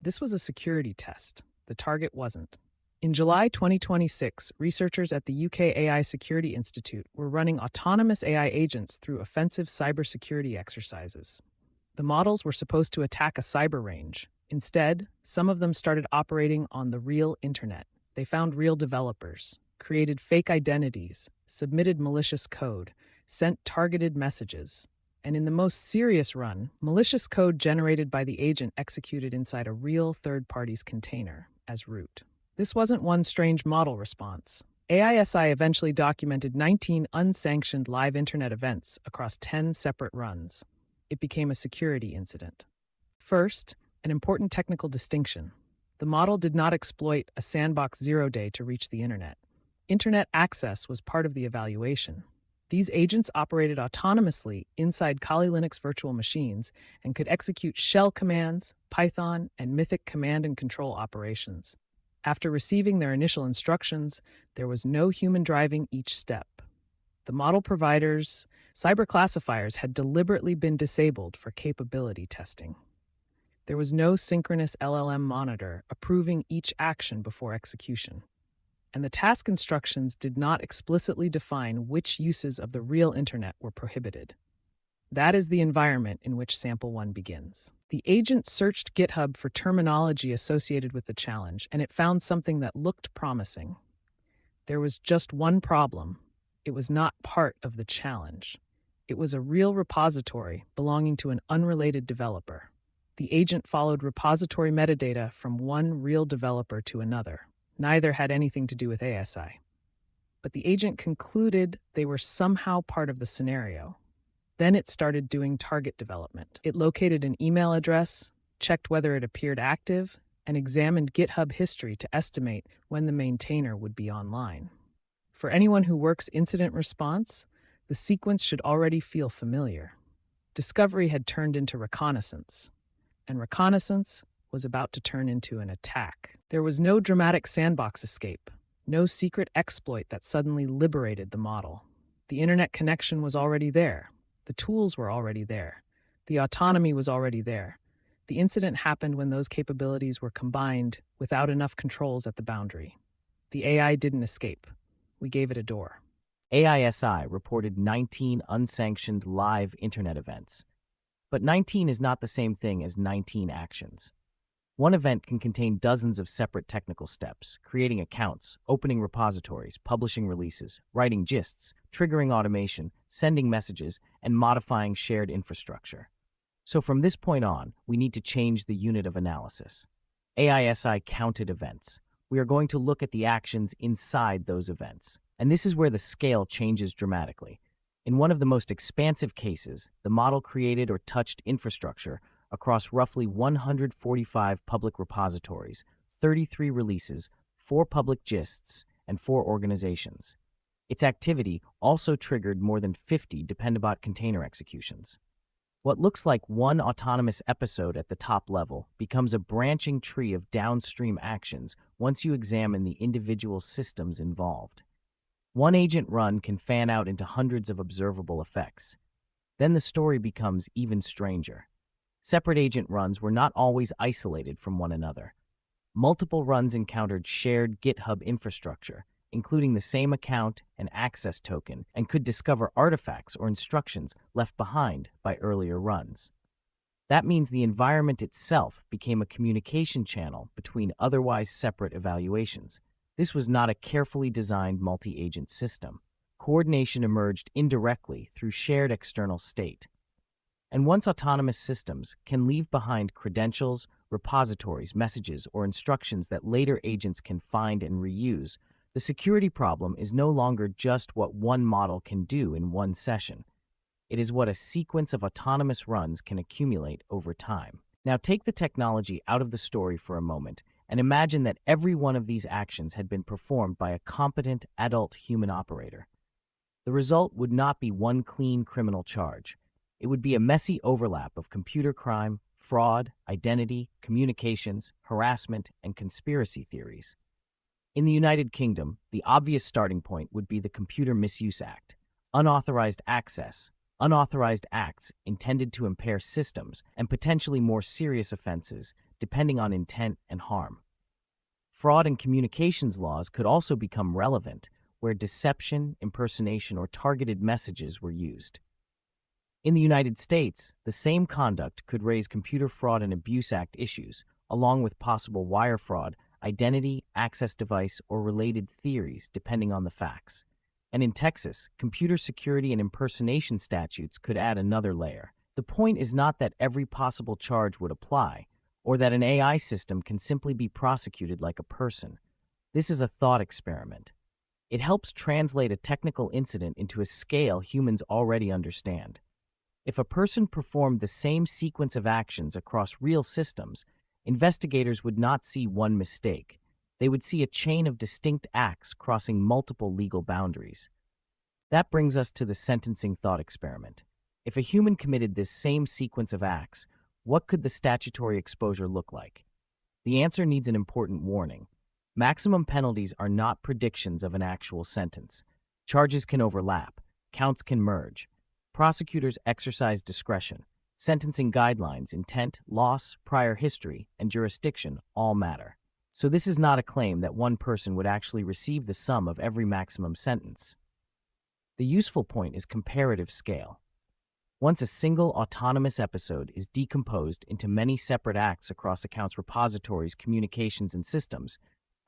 This was a security test. The target wasn't. In July 2026, researchers at the UK AI Security Institute were running autonomous AI agents through offensive cybersecurity exercises. The models were supposed to attack a cyber range. Instead, some of them started operating on the real internet. They found real developers, created fake identities, submitted malicious code, sent targeted messages. And in the most serious run, malicious code generated by the agent executed inside a real third party's container as root. This wasn't one strange model response. AISI eventually documented 19 unsanctioned live internet events across 10 separate runs. It became a security incident. First, an important technical distinction. The model did not exploit a sandbox 0-day to reach the internet. Internet access was part of the evaluation. These agents operated autonomously inside Kali Linux virtual machines and could execute shell commands, Python, and Mythic command and control operations. After receiving their initial instructions, there was no human driving each step. The model providers' cyber classifiers had deliberately been disabled for capability testing. There was no synchronous LLM monitor approving each action before execution. And the task instructions did not explicitly define which uses of the real internet were prohibited. That is the environment in which Sample 1 begins. The agent searched GitHub for terminology associated with the challenge, and it found something that looked promising. There was just one problem. It was not part of the challenge. It was a real repository belonging to an unrelated developer. The agent followed repository metadata from one real developer to another. Neither had anything to do with ASI. But the agent concluded they were somehow part of the scenario. Then it started doing target development. It located an email address, checked whether it appeared active, and examined GitHub history to estimate when the maintainer would be online. For anyone who works incident response, the sequence should already feel familiar. Discovery had turned into reconnaissance, and reconnaissance was about to turn into an attack. There was no dramatic sandbox escape, no secret exploit that suddenly liberated the model. The internet connection was already there. The tools were already there. The autonomy was already there. The incident happened when those capabilities were combined without enough controls at the boundary. The AI didn't escape. We gave it a door. AISI reported 19 unsanctioned live internet events. But 19 is not the same thing as 19 actions. One event can contain dozens of separate technical steps, creating accounts, opening repositories, publishing releases, writing gists, triggering automation, sending messages, and modifying shared infrastructure. So from this point on, we need to change the unit of analysis. AISI counted events. We are going to look at the actions inside those events. And this is where the scale changes dramatically. In one of the most expansive cases, the model created or touched infrastructure across roughly 145 public repositories, 33 releases, 4 public gists, and 4 organizations. Its activity also triggered more than 50 Dependabot container executions. What looks like one autonomous episode at the top level becomes a branching tree of downstream actions once you examine the individual systems involved. One agent run can fan out into hundreds of observable effects. Then the story becomes even stranger. Separate agent runs were not always isolated from one another. Multiple runs encountered shared GitHub infrastructure, including the same account and access token, and could discover artifacts or instructions left behind by earlier runs. That means the environment itself became a communication channel between otherwise separate evaluations. This was not a carefully designed multi-agent system. Coordination emerged indirectly through shared external state. And once autonomous systems can leave behind credentials, repositories, messages, or instructions that later agents can find and reuse, the security problem is no longer just what one model can do in one session. It is what a sequence of autonomous runs can accumulate over time. Now take the technology out of the story for a moment and imagine that every one of these actions had been performed by a competent adult human operator. The result would not be one clean criminal charge. It would be a messy overlap of computer crime, fraud, identity, communications, harassment, and conspiracy theories. In the United Kingdom, the obvious starting point would be the Computer Misuse Act. Unauthorized access, unauthorized acts intended to impair systems, and potentially more serious offenses depending on intent and harm. Fraud and communications laws could also become relevant where deception, impersonation, or targeted messages were used. In the United States, the same conduct could raise Computer Fraud and Abuse Act issues, along with possible wire fraud, identity, access device, or related theories, depending on the facts. And in Texas, computer security and impersonation statutes could add another layer. The point is not that every possible charge would apply, or that an AI system can simply be prosecuted like a person. This is a thought experiment. It helps translate a technical incident into a scale humans already understand. If a person performed the same sequence of actions across real systems, investigators would not see one mistake. They would see a chain of distinct acts crossing multiple legal boundaries. That brings us to the sentencing thought experiment. If a human committed this same sequence of acts, what could the statutory exposure look like? The answer needs an important warning. Maximum penalties are not predictions of an actual sentence. Charges can overlap, counts can merge. Prosecutors exercise discretion. Sentencing guidelines, intent, loss, prior history, and jurisdiction all matter. So this is not a claim that one person would actually receive the sum of every maximum sentence. The useful point is comparative scale. Once a single autonomous episode is decomposed into many separate acts across accounts, repositories, communications, and systems,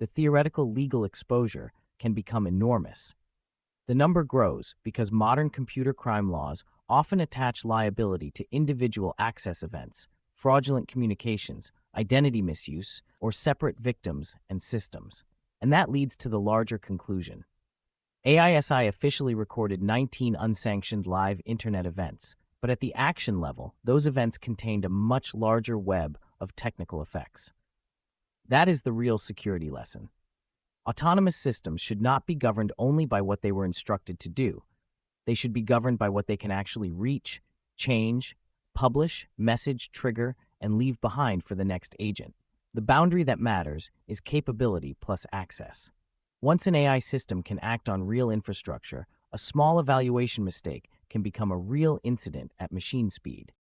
the theoretical legal exposure can become enormous. The number grows because modern computer crime laws often attach liability to individual access events, fraudulent communications, identity misuse, or separate victims and systems. And that leads to the larger conclusion. AISI officially recorded 19 unsanctioned live internet events, but at the action level, those events contained a much larger web of technical effects. That is the real security lesson. Autonomous systems should not be governed only by what they were instructed to do. They should be governed by what they can actually reach, change, publish, message, trigger, and leave behind for the next agent. The boundary that matters is capability plus access. Once an AI system can act on real infrastructure, a small evaluation mistake can become a real incident at machine speed.